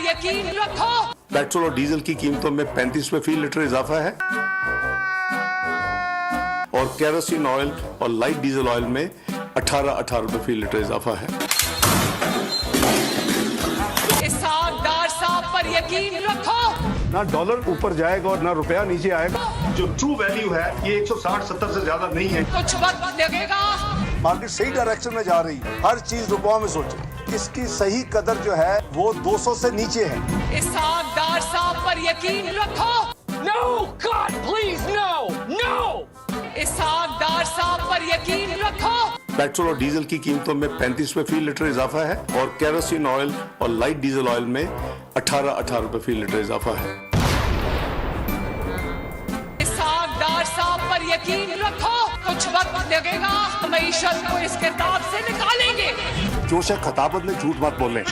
यकीन रखो। पेट्रोल और डीजल की कीमतों में 35% इजाफा है और केरोसिन ऑयल और लाइट डीजल ऑयल में 18% इजाफा है। इसहाकदार साहब पर यकीन रखो। ना डॉलर ऊपर जाएगा और ना रुपया नीचे आएगा। जो ट्रू वैल्यू है ये 160-70 से ज्यादा नहीं है। कुछ वक्त लगेगा। मार्केट सही डायरेक्शन में जा रही है। हर चीज रुपयों में सोचे। इसकी सही कदर जो है वो 200 से नीचे है। इसहाकदार साहब पर यकीन रखो। No! God, please, no! No! इसहाकदार साहब पर यकीन रखो। पेट्रोल और डीजल की कीमतों में 35% इजाफा है और केरोसिन ऑयल और लाइट डीजल ऑयल में 18% इजाफा है। इसहाकदार साहब पर यकीन रखो। कुछ वक्त लगेगा। मईशत को इस किताब से निकालेंगे। जोश खताबत में झूठ मत बोलें।